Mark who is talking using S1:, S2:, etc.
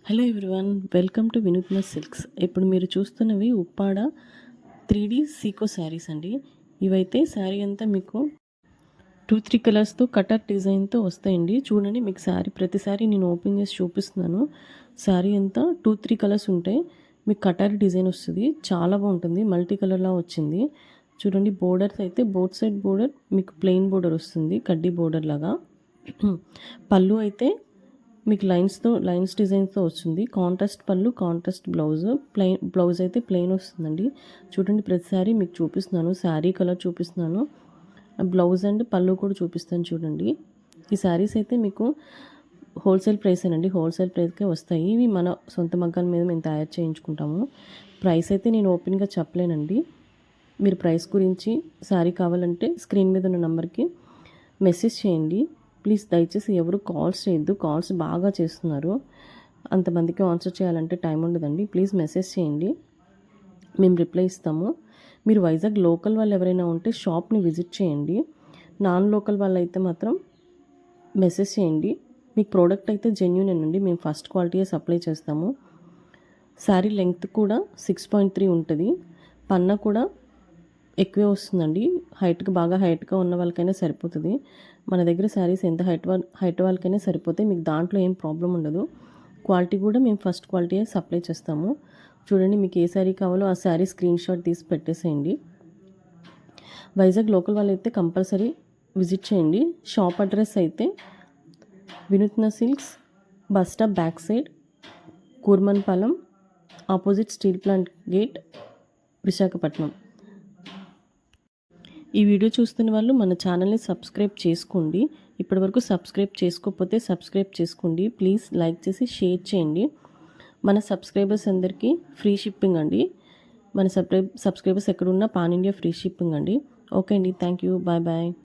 S1: Hello everyone, welcome to వినూత్న silks. ఇప్పుడు మీరు చూస్తున్నవి ఉప్పాడ 3D సీకో శారీస్ అండి. ఇవైతే శారీ అంతా మీకు 2-3 కలర్స్తో కటర్ డిజైన్తో వస్తాయండి. చూడండి, మీకు శారీ ప్రతిసారి నేను ఓపెన్ చేసి చూపిస్తున్నాను. శారీ అంతా 2-3 కలర్స్ ఉంటాయి. మీకు కటర్ డిజైన్ వస్తుంది, చాలా బాగుంటుంది. మల్టీ కలర్లా వచ్చింది. చూడండి, బోర్డర్స్ అయితే బోత్ సైడ్ బోర్డర్ మీకు ప్లెయిన్ బోర్డర్ వస్తుంది, కడ్డీ బోర్డర్ లాగా. పళ్ళు అయితే మీకు లైన్స్ డిజైన్స్తో వస్తుంది. కాంట్రాస్ట్ పళ్ళు, కాంట్రాస్ట్ బ్లౌజ్ అయితే ప్లెయిన్ వస్తుందండి. చూడండి, ప్రతిసారి మీకు చూపిస్తున్నాను, శారీ కలర్ చూపిస్తున్నాను, బ్లౌజ్ అండ్ పళ్ళు కూడా చూపిస్తాను. చూడండి, ఈ శారీస్ అయితే మీకు హోల్సేల్ ప్రైసేనండి, హోల్సేల్ ప్రైస్కే వస్తాయి. ఇవి మన సొంత మగ్గాల మీద మేము తయారు చేయించుకుంటాము. ప్రైస్ అయితే నేను ఓపెన్గా చెప్పలేనండి. మీరు ప్రైస్ గురించి శారీ కావాలంటే స్క్రీన్ మీద ఉన్న నెంబర్కి మెసేజ్ చేయండి. ప్లీజ్ దయచేసి ఎవరు కాల్స్ చేయొద్దు, కాల్స్ బాగా చేస్తున్నారు. అంతమందికి ఆన్సర్ చేయాలంటే టైం ఉండదండి. ప్లీజ్ మెసేజ్ చేయండి, మేము రిప్లై ఇస్తాము. మీరు వైజాగ్ లోకల్ వాళ్ళు ఎవరైనా ఉంటే షాప్ని విజిట్ చేయండి. నాన్ లోకల్ వాళ్ళు అయితే మాత్రం మెసేజ్ చేయండి. మీకు ప్రోడక్ట్ అయితే జెన్యూన్ అండి, మేము ఫస్ట్ క్వాలిటీయే సప్లై చేస్తాము. శారీ లెంగ్త్ కూడా 6.3 ఉంటుంది. పన్నా కూడా ఎక్కువే వస్తుందండి. బాగా హైట్గా ఉన్న వాళ్ళకైనా సరిపోతుంది. మన దగ్గర శారీస్ ఎంత హైట్ వాళ్ళకైనా సరిపోతాయి. మీకు దాంట్లో ఏం ప్రాబ్లం ఉండదు. క్వాలిటీ కూడా మేము ఫస్ట్ క్వాలిటీయే సప్లై చేస్తాము. చూడండి, మీకు ఏ శారీ కావాలో ఆ శారీ స్క్రీన్ షాట్ తీసి పెట్టేసేయండి. వైజాగ్ లోకల్ వాళ్ళు అయితే కంపల్సరీ విజిట్ చేయండి. షాప్ అడ్రస్ అయితే Vinutna silks, bus stop back side, Kurmanpalem, opposite steel plant gate, Visakhapatnam. ఈ వీడియో చూస్తున్న వాళ్ళు మన ఛానల్ని సబ్స్క్రైబ్ చేసుకోండి. ఇప్పటివరకు సబ్స్క్రైబ్ చేసుకోకపోతే సబ్స్క్రైబ్ చేసుకోండి. ప్లీజ్ లైక్ చేసి షేర్ చేయండి. మన సబ్స్క్రైబర్స్ అందరికీ ఫ్రీ షిప్పింగ్ అండి. మన సబ్స్క్రైబర్స్ ఎక్కడున్నా పాన్ ఇండియా ఫ్రీ షిప్పింగ్ అండి. ఓకే అండి, థ్యాంక్ యూ, బాయ్ బాయ్.